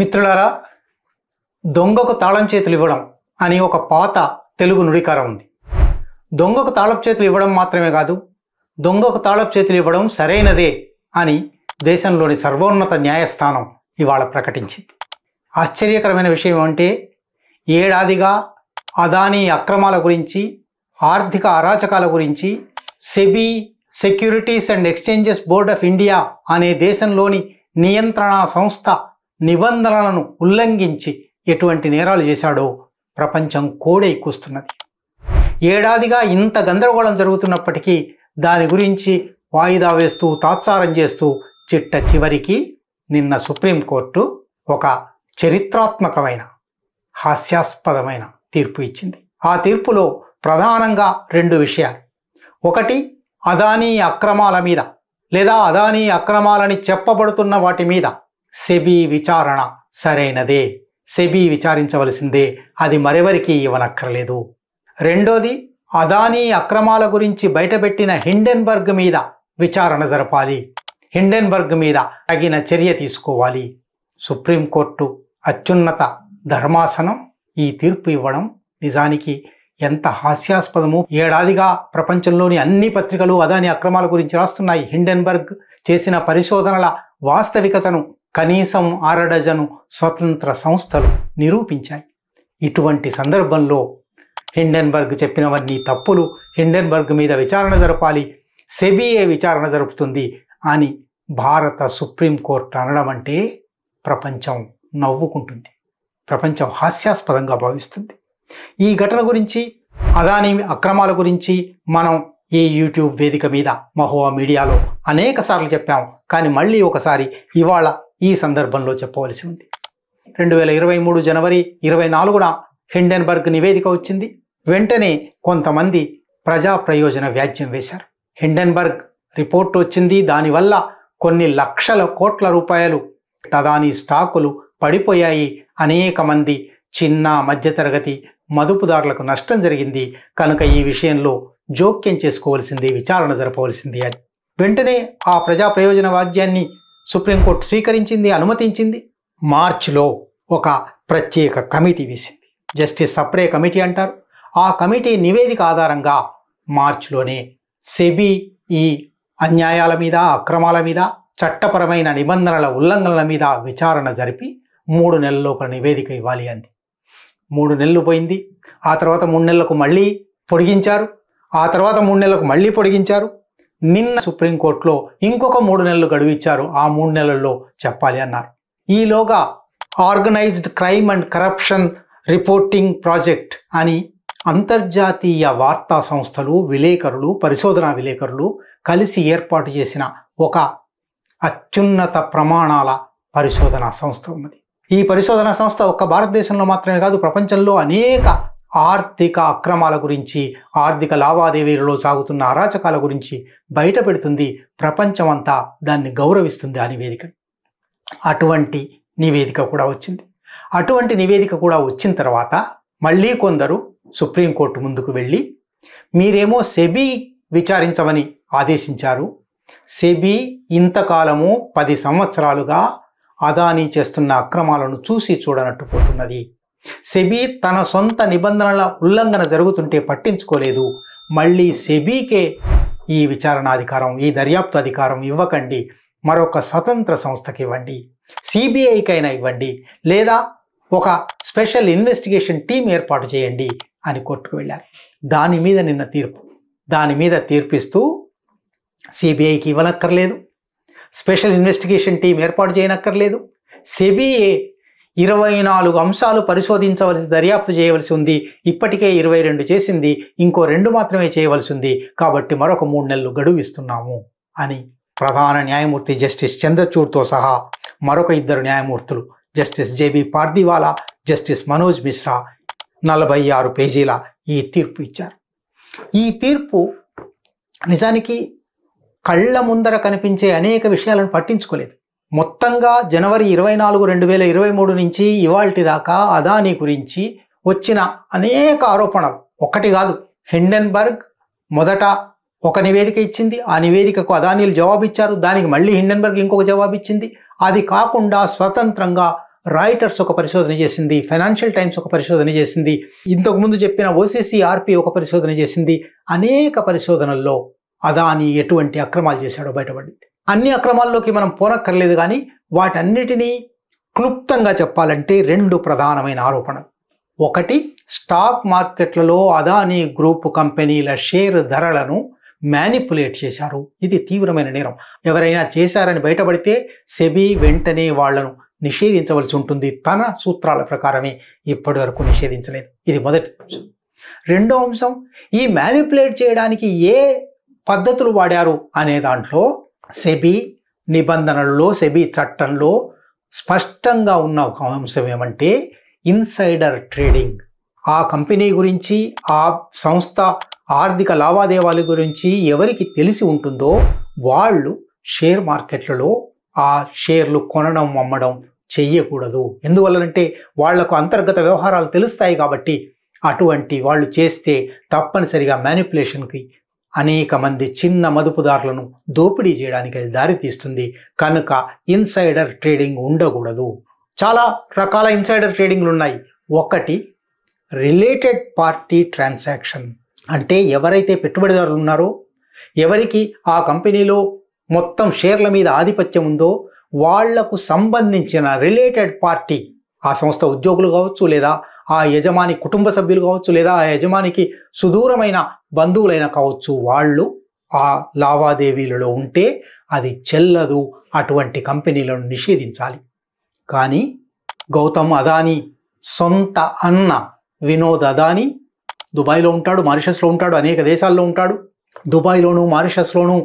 మిత్రులారా, దొంగకు తాళం చేతులు ఇవ్వడం అని ఒక పాత తెలుగు నుడికారం ఉంది. దొంగకు తాళపు చేతులు ఇవ్వడం మాత్రమే కాదు, దొంగకు తాళపు చేతులు ఇవ్వడం సరైనదే అని దేశంలోని సర్వోన్నత న్యాయస్థానం ఇవాళ ప్రకటించింది. ఆశ్చర్యకరమైన విషయం ఏమంటే, ఏడాదిగా అదానీ అక్రమాల గురించి, ఆర్థిక అరాచకాల గురించి SEBI securities and exchanges board of India అనే దేశంలోని నియంత్రణ సంస్థ నిబంధనలను ఉల్లంఘించి ఎటువంటి నేరాలు చేశాడో ప్రపంచం కోడై కూస్తున్నది. ఏడాదిగా ఇంత గందరగోళం జరుగుతున్నప్పటికీ దాని గురించి వాయిదా వేస్తూ తాత్సారం చేస్తూ చిట్ట చివరికి నిన్న సుప్రీంకోర్టు ఒక చరిత్రాత్మకమైన హాస్యాస్పదమైన తీర్పు ఇచ్చింది. ఆ తీర్పులో ప్రధానంగా రెండు విషయాలు. ఒకటి, అదానీ అక్రమాల మీద లేదా అదానీ అక్రమాలని చెప్పబడుతున్న వాటి మీద సెబీ విచారణ సరైనదే, సెబీ విచారించవలసిందే, అది మరెవరికి ఇవ్వనక్కర్లేదు. రెండోది, అదానీ అక్రమాల గురించి బయటపెట్టిన హిండెన్బర్గ్ మీద విచారణ జరపాలి, హిండెన్బర్గ్ మీద తగిన చర్య తీసుకోవాలి. సుప్రీంకోర్టు అత్యున్నత ధర్మాసనం ఈ తీర్పు ఇవ్వడం నిజానికి ఎంత హాస్యాస్పదము. ఏడాదిగా ప్రపంచంలోని అన్ని పత్రికలు అదానీ అక్రమాల గురించి రాస్తున్నాయి. హిండెన్బర్గ్ చేసిన పరిశోధనల వాస్తవికతను కనీసం 6 డజను స్వతంత్ర సంస్థలు నిరూపించాయి. ఇటువంటి సందర్భంలో హిండెన్బర్గ్ చెప్పినవన్నీ తప్పులు, హిండెన్బర్గ్ మీద విచారణ జరపాలి, సెబీఏ విచారణ జరుపుతుంది అని భారత సుప్రీంకోర్టు అనడం అంటే ప్రపంచం నవ్వుకుంటుంది, ప్రపంచం హాస్యాస్పదంగా భావిస్తుంది. ఈ ఘటన గురించి, అదానీ అక్రమాల గురించి మనం ఈ యూట్యూబ్ వేదిక మీద మహువా మీడియాలో అనేక సార్లు చెప్పాం. కానీ మళ్ళీ ఒకసారి ఇవాళ ఈ సందర్భంలో చెప్పవలసి ఉంది. 2023 జనవరి 24న హిండెన్బర్గ్ నివేదిక వచ్చింది. వెంటనే కొంతమంది ప్రజా ప్రయోజన వ్యాజ్యం వేశారు. హిండెన్బర్గ్ రిపోర్ట్ వచ్చింది, దానివల్ల కొన్ని లక్షల కోట్ల రూపాయలు అదానీ స్టాకులు పడిపోయాయి, అనేక మంది చిన్న మధ్యతరగతి మదుపుదారులకు నష్టం జరిగింది, కనుక ఈ విషయంలో జోక్యం చేసుకోవలసింది, విచారణ జరపవలసింది అని వెంటనే ఆ ప్రజా ప్రయోజన వాద్యాన్ని సుప్రీంకోర్టు స్వీకరించింది, అనుమతించింది. మార్చిలో ఒక ప్రత్యేక కమిటీ వేసింది, జస్టిస్ సప్రే కమిటీ అంటారు. ఆ కమిటీ నివేదిక ఆధారంగా మార్చిలోనే సెబీ ఈ అన్యాయాల మీద, అక్రమాల మీద, చట్టపరమైన నిబంధనల ఉల్లంఘనల మీద విచారణ జరిపి 3 నెలల లోపల నివేదిక ఇవ్వాలి అంది. 3 నెలలు పోయింది. ఆ తర్వాత 3 నెలలకు మళ్ళీ పొడిగించారు, ఆ తర్వాత 3 నెలలకు మళ్ళీ పొడిగించారు. నిన్న సుప్రీంకోర్టులో ఇంకొక 3 నెలలు గడువు ఇచ్చారు, ఆ 3 నెలల్లో చెప్పాలి అన్నారు. ఈలోగా organised crime and corruption reporting project అని అంతర్జాతీయ వార్తా సంస్థలు, విలేకరులు, పరిశోధనా విలేకరులు కలిసి ఏర్పాటు చేసిన ఒక అత్యున్నత ప్రమాణాల పరిశోధనా సంస్థ ఉన్నది. ఈ పరిశోధనా సంస్థ ఒక్క భారతదేశంలో మాత్రమే కాదు, ప్రపంచంలో అనేక ఆర్థిక అక్రమాల గురించి, ఆర్థిక లావాదేవీలలో సాగుతున్న అరాచకాల గురించి బయట పెడుతుంది. ప్రపంచమంతా దాన్ని గౌరవిస్తుంది ఆ నివేదిక. అటువంటి నివేదిక కూడా వచ్చింది. అటువంటి నివేదిక కూడా వచ్చిన తర్వాత మళ్ళీ కొందరు సుప్రీంకోర్టు ముందుకు వెళ్ళి, మీరేమో సెబీ విచారించమని ఆదేశించారు, సెబీ ఇంతకాలము 10 సంవత్సరాలుగా అదానీ చేస్తున్న అక్రమాలను చూసి చూడనట్టు పోతున్నది, సెబీ తన సొంత నిబంధనల ఉల్లంఘన జరుగుతుంటే పట్టించుకోలేదు, మళ్ళీ సెబీకే ఈ విచారణాధికారం, ఈ దర్యాప్తు అధికారం ఇవ్వకండి, మరొక స్వతంత్ర సంస్థకి ఇవ్వండి, సిబిఐకైనా ఇవ్వండి, లేదా ఒక స్పెషల్ ఇన్వెస్టిగేషన్ టీం ఏర్పాటు చేయండి అని కోర్టుకు వెళ్ళారు. దాని మీద నిన్న తీర్పు, దాని మీద తీర్పిస్తూ సిబిఐకి ఇవ్వనక్కర్లేదు, స్పెషల్ ఇన్వెస్టిగేషన్ టీం ఏర్పాటు చేయనక్కర్లేదు, సెబీఏ 24 అంశాలు పరిశోధించవలసి, దర్యాప్తు చేయవలసి ఉంది, ఇప్పటికే 22 చేసింది, ఇంకో 2 మాత్రమే చేయవలసి ఉంది, కాబట్టి మరొక 3 నెలలు గడువు ఇస్తున్నాము అని ప్రధాన న్యాయమూర్తి జస్టిస్ చంద్రచూడ్తో సహా మరొక 2 న్యాయమూర్తులు, justice JB Pardiwala, justice Manoj Mishra 46 పేజీల ఈ తీర్పు ఇచ్చారు. ఈ తీర్పు నిజానికి కళ్ళ ముందర కనిపించే అనేక విషయాలను పట్టించుకోలేదు. మొత్తంగా జనవరి 24, 2023 నుంచి ఇవాల్టి దాకా అదానీ గురించి వచ్చిన అనేక ఆరోపణలు ఒకటి కాదు. హిండెన్బర్గ్ మొదట ఒక నివేదిక ఇచ్చింది, ఆ నివేదికకు అదానీలు జవాబిచ్చారు, దానికి మళ్ళీ హిండెన్బర్గ్ ఇంకొక జవాబిచ్చింది. అది కాకుండా స్వతంత్రంగా రాయిటర్స్ ఒక పరిశోధన చేసింది, ఫైనాన్షియల్ టైమ్స్ ఒక పరిశోధన చేసింది, ఇంతకుముందు చెప్పిన OCCRP ఒక పరిశోధన చేసింది. అనేక పరిశోధనల్లో అదానీ ఎటువంటి అక్రమాలు చేశాడో బయటపడింది. అన్ని అక్రమాల్లోకి మనం పోనక్కర్లేదు, కానీ వాటన్నిటినీ క్లుప్తంగా చెప్పాలంటే 2 ప్రధానమైన ఆరోపణలు. ఒకటి, స్టాక్ మార్కెట్లలో అదానీ గ్రూప్ కంపెనీల షేర్ ధరలను మ్యానిపులేట్ చేశారు. ఇది తీవ్రమైన నేరం. ఎవరైనా చేశారని బయటపడితే సెబీ వెంటనే వాళ్లను నిషేధించవలసి ఉంటుంది. తన సూత్రాల ప్రకారమే ఇప్పటి వరకు నిషేధించలేదు. ఇది మొదటి అంశం. రెండో అంశం, ఈ మ్యానిపులేట్ చేయడానికి ఏ పద్ధతులు వాడారు అనే దాంట్లో సెబీ నిబంధనల్లో, సెబీ చట్టంలో స్పష్టంగా ఉన్న ఒక అంశం ఏమంటే ఇన్సైడర్ ట్రేడింగ్. ఆ కంపెనీ గురించి, ఆ సంస్థ ఆర్థిక లావాదేవీల గురించి ఎవరికి తెలిసి ఉంటుందో వాళ్ళు షేర్ మార్కెట్లలో ఆ షేర్లు కొనడం, అమ్మడం చెయ్యకూడదు. ఎందువల్లనంటే వాళ్లకు అంతర్గత వ్యవహారాలు తెలుస్తాయి కాబట్టి. అటువంటి వాళ్ళు చేస్తే తప్పనిసరిగా మ్యానిపులేషన్కి, అనేక మంది చిన్న మదుపుదారులను దోపిడీ చేయడానికి అది దారితీస్తుంది. కనుక ఇన్సైడర్ ట్రేడింగ్ ఉండకూడదు. చాలా రకాల ఇన్సైడర్ ట్రేడింగ్లు ఉన్నాయి. ఒకటి, రిలేటెడ్ పార్టీ ట్రాన్సాక్షన్. అంటే ఎవరైతే పెట్టుబడిదారులు ఉన్నారో, ఎవరికి ఆ కంపెనీలో మొత్తం షేర్ల మీద ఆధిపత్యం ఉందో వాళ్లకు సంబంధించిన రిలేటెడ్ పార్టీ, ఆ సంస్థ ఉద్యోగులు కావచ్చు, లేదా ఆ యజమాని కుటుంబ సభ్యులు కావచ్చు, లేదా ఆ యజమానికి సుదూరమైన బంధువులైన కావచ్చు, వాళ్ళు ఆ లావాదేవీలలో ఉంటే అది చెల్లదు. అటువంటి కంపెనీలను నిషేధించాలి. కానీ గౌతమ్ అదానీ సొంత అన్న వినోద్ అదానీ దుబాయ్లో ఉంటాడు, మారిషస్లో ఉంటాడు, అనేక దేశాల్లో ఉంటాడు. దుబాయ్లోను మారిషస్లోను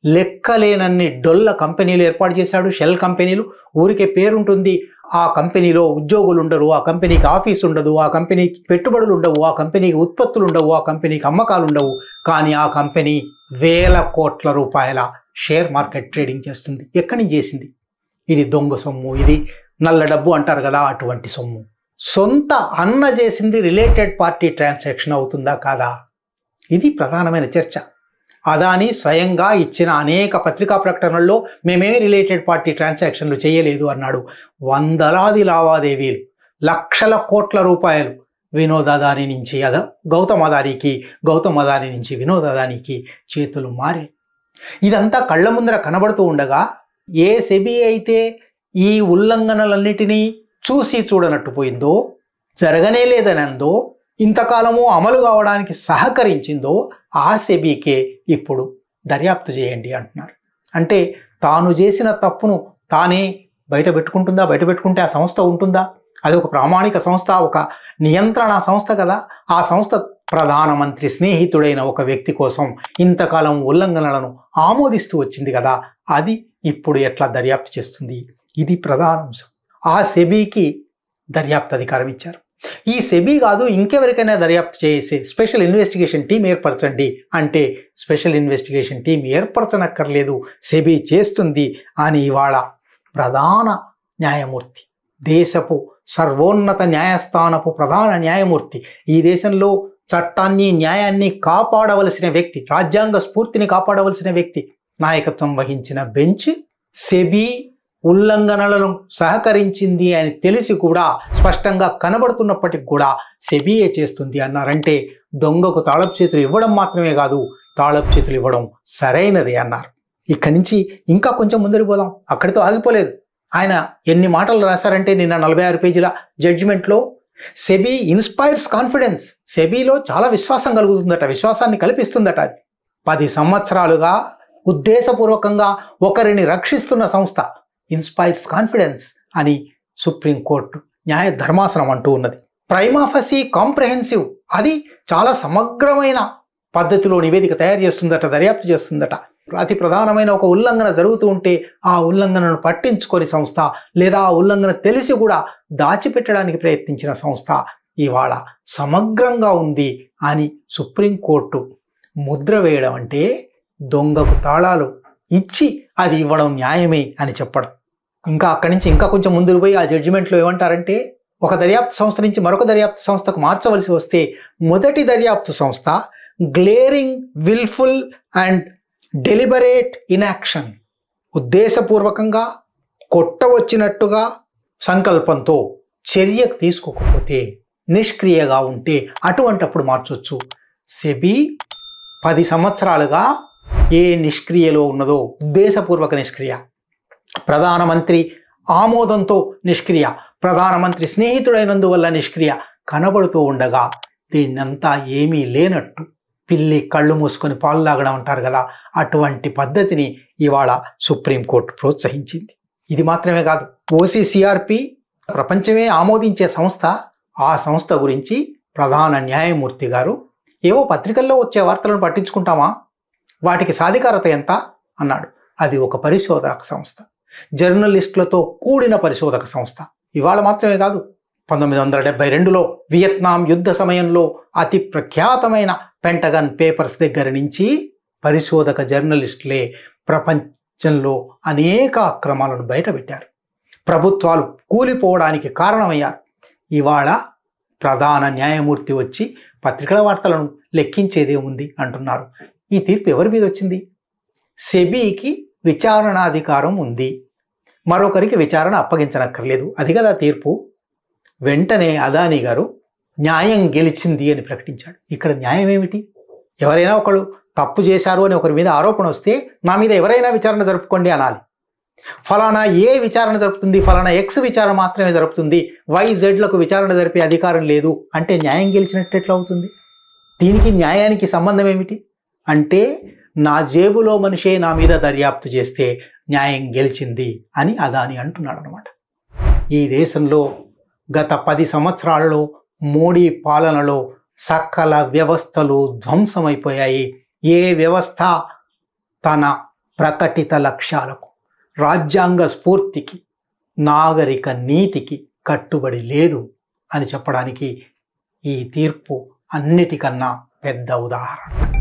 లెక్కలేనన్ని డొల్ల కంపెనీలు ఏర్పాటు చేశాడు, షెల్ కంపెనీలు. ఊరికే పేరుంటుంది, ఆ కంపెనీలో ఉద్యోగులు ఉండరు, ఆ కంపెనీకి ఆఫీస్ ఉండదు, ఆ కంపెనీకి పెట్టుబడులు ఉండవు, ఆ కంపెనీకి ఉత్పత్తులు ఉండవు, ఆ కంపెనీకి అమ్మకాలు ఉండవు. కానీ ఆ కంపెనీ వేల కోట్ల రూపాయల షేర్ మార్కెట్ ట్రేడింగ్ చేస్తుంది. ఎక్కడి నుంచి చేసింది? ఇది దొంగ సొమ్ము, ఇది నల్ల డబ్బు అంటారు కదా, అటువంటి సొమ్ము. సొంత అన్న చేసింది రిలేటెడ్ పార్టీ ట్రాన్సాక్షన్ అవుతుందా కాదా? ఇది ప్రధానమైన చర్చ. అదానీ స్వయంగా ఇచ్చిన అనేక పత్రికా ప్రకటనల్లో మేమే రిలేటెడ్ పార్టీ ట్రాన్సాక్షన్లు చేయలేదు అన్నాడు. వందలాది లావాదేవీలు, లక్షల కోట్ల రూపాయలు వినోద్ అదానీ నుంచి గౌతమ్ అదానీకి, గౌతమ్ అదానీ నుంచి వినోద్ అదానీకి చేతులు మారే. ఇదంతా కళ్ళ ముందర కనబడుతూ ఉండగా ఏ సెబీ అయితే ఈ ఉల్లంఘనలన్నిటినీ చూసి చూడనట్టు పోయిందో, జరగనే లేదనందో, ఇంతకాలము అమలు కావడానికి సహకరించిందో ఆ సెబీకే ఇప్పుడు దర్యాప్తు చేయండి అంటున్నారు. అంటే తాను చేసిన తప్పును తానే బయట పెట్టుకుంటుందా? బయట పెట్టుకుంటే ఆ సంస్థ ఉంటుందా? అది ఒక ప్రామాణిక సంస్థ, ఒక నియంత్రణ సంస్థ కదా. ఆ సంస్థ ప్రధానమంత్రి స్నేహితుడైన ఒక వ్యక్తి కోసం ఇంతకాలం ఉల్లంఘనలను ఆమోదిస్తూ వచ్చింది కదా, అది ఇప్పుడు ఎట్లా దర్యాప్తు చేస్తుంది? ఇది ప్రధాన అంశం. ఆ సెబీకి దర్యాప్తు అధికారం ఇచ్చారు. ఈ సెబీ కాదు, ఇంకెవరికైనా దర్యాప్తు చేసే స్పెషల్ ఇన్వెస్టిగేషన్ టీం ఏర్పరచండి అంటే స్పెషల్ ఇన్వెస్టిగేషన్ టీం ఏర్పరచనక్కర్లేదు, సెబీ చేస్తుంది అని ఇవాళ ప్రధాన న్యాయమూర్తి, దేశపు సర్వోన్నత న్యాయస్థానపు ప్రధాన న్యాయమూర్తి, ఈ దేశంలో చట్టాన్ని, న్యాయాన్ని కాపాడవలసిన వ్యక్తి, రాజ్యాంగ స్ఫూర్తిని కాపాడవలసిన వ్యక్తి నాయకత్వం వహించిన బెంచ్ సెబీ ఉల్లంఘనలను సహకరించింది అని తెలిసి కూడా, స్పష్టంగా కనబడుతున్నప్పటికి కూడా సెబీయే చేస్తుంది అన్నారంటే దొంగకు తాళపు చేతులు ఇవ్వడం మాత్రమే కాదు, తాళపు చేతులు ఇవ్వడం సరైనదే అన్నారు. ఇక్కడి నుంచి ఇంకా కొంచెం ముందరికి పోదాం. అక్కడితో ఆగిపోలేదు. ఆయన ఎన్ని మాటలు రాశారంటే నిన్న 46 పేజీల జడ్జిమెంట్లో సెబీ ఇన్స్పైర్స్ కాన్ఫిడెన్స్, సెబీలో చాలా విశ్వాసం కలుగుతుందట, విశ్వాసాన్ని కల్పిస్తుందట. అది 10 సంవత్సరాలుగా ఉద్దేశపూర్వకంగా ఒకరిని రక్షిస్తున్న సంస్థ ఇన్స్పైర్స్ కాన్ఫిడెన్స్ అని సుప్రీంకోర్టు న్యాయ ధర్మాసనం అంటూ ఉన్నది. ప్రైమా ఫసీ కాంప్రహెన్సివ్, అది చాలా సమగ్రమైన పద్ధతిలో నివేదిక తయారు చేస్తుందట, దర్యాప్తు చేస్తుందట. అతి ప్రధానమైన ఒక ఉల్లంఘన జరుగుతూ ఉంటే ఆ ఉల్లంఘనను పట్టించుకొని సంస్థ, లేదా ఆ ఉల్లంఘన తెలిసి కూడా దాచిపెట్టడానికి ప్రయత్నించిన సంస్థ ఇవాళ సమగ్రంగా ఉంది అని సుప్రీంకోర్టు ముద్ర వేయడం అంటే దొంగకు తాళాలు ఇచ్చి అది ఇవ్వడం న్యాయమే అని చెప్పడం. ఇంకా అక్కడి నుంచి ఇంకా కొంచెం ముందుకు పోయి ఆ జడ్జిమెంట్లో ఏమంటారంటే, ఒక దర్యాప్తు సంస్థ నుంచి మరొక దర్యాప్తు సంస్థకు మార్చవలసి వస్తే మొదటి దర్యాప్తు సంస్థ glaring, wilful and deliberate inaction, ఉద్దేశపూర్వకంగా కొట్టవచ్చినట్టుగా సంకల్పంతో చర్యకు తీసుకోకపోతే, నిష్క్రియగా ఉంటే అటువంటప్పుడు మార్చొచ్చు. సెబీ 10 సంవత్సరాలుగా ఏ నిష్క్రియలో ఉన్నదో, ఉద్దేశపూర్వక నిష్క్రియ, ప్రధానమంత్రి ఆమోదంతో నిష్క్రియ, ప్రధానమంత్రి స్నేహితుడైనందువల్ల నిష్క్రియ కనబడుతూ ఉండగా దీన్నంతా ఏమీ లేనట్టు పిల్లి కళ్ళు మూసుకొని పాలు తాగడం అంటారు కదా, అటువంటి పద్ధతిని ఇవాళ సుప్రీంకోర్టు ప్రోత్సహించింది. ఇది మాత్రమే కాదు, OCCRP ప్రపంచమే ఆమోదించే సంస్థ. ఆ సంస్థ గురించి ప్రధాన న్యాయమూర్తి గారు ఏవో పత్రికల్లో వచ్చే వార్తలను పట్టించుకుంటామా, వాటికి సాధికారత ఎంత అన్నాడు. అది ఒక పరిశోధక సంస్థ, జర్నలిస్టులతో కూడిన పరిశోధక సంస్థ. ఇవాళ మాత్రమే కాదు, 1972లో వియత్నాం యుద్ధ సమయంలో అతి ప్రఖ్యాతమైన పెంటగన్ పేపర్స్ దగ్గర నుంచి పరిశోధక జర్నలిస్టులే ప్రపంచంలో అనేక అక్రమాలను బయటపెట్టారు, ప్రభుత్వాలు కూలిపోవడానికి కారణమయ్యారు. ఇవాళ ప్రధాన న్యాయమూర్తి వచ్చి పత్రికల వార్తలను లెక్కించేదే ఉంది అంటున్నారు. ఈ తీర్పు ఎవరి మీద వచ్చింది? సెబీకి విచారణాధికారం ఉంది, మరొకరికి విచారణ అప్పగించనక్కర్లేదు. అది కదా తీర్పు. వెంటనే అదానీ గారు న్యాయం గెలిచింది అని ప్రకటించాడు. ఇక్కడ న్యాయం ఏమిటి? ఎవరైనా ఒకరు తప్పు చేశారు అని ఒకరి మీద ఆరోపణ వస్తే నా మీద ఎవరైనా విచారణ జరుపుకోండి అనాలి. ఫలానా ఏ విచారణ జరుపుతుంది, ఫలానా X విచారణ మాత్రమే జరుపుతుంది, YZలకు విచారణ జరిపే అధికారం లేదు అంటే న్యాయం గెలిచినట్టు ఎట్లా అవుతుంది? దీనికి న్యాయానికి సంబంధం ఏమిటి? అంటే నా జేబులో మనిషే నా మీద దర్యాప్తు చేస్తే న్యాయం గెలిచింది అని అదానీ అంటున్నాడు అనమాట. ఈ దేశంలో గత 10 సంవత్సరాలలో మోడీ పాలనలో సకల వ్యవస్థలు ధ్వంసమైపోయాయి. ఏ వ్యవస్థ తన ప్రకటిత లక్ష్యాలకు, రాజ్యాంగ స్ఫూర్తికి, నాగరిక నీతికి కట్టుబడి లేదు అని చెప్పడానికి ఈ తీర్పు అన్నిటికన్నా పెద్ద ఉదాహరణ.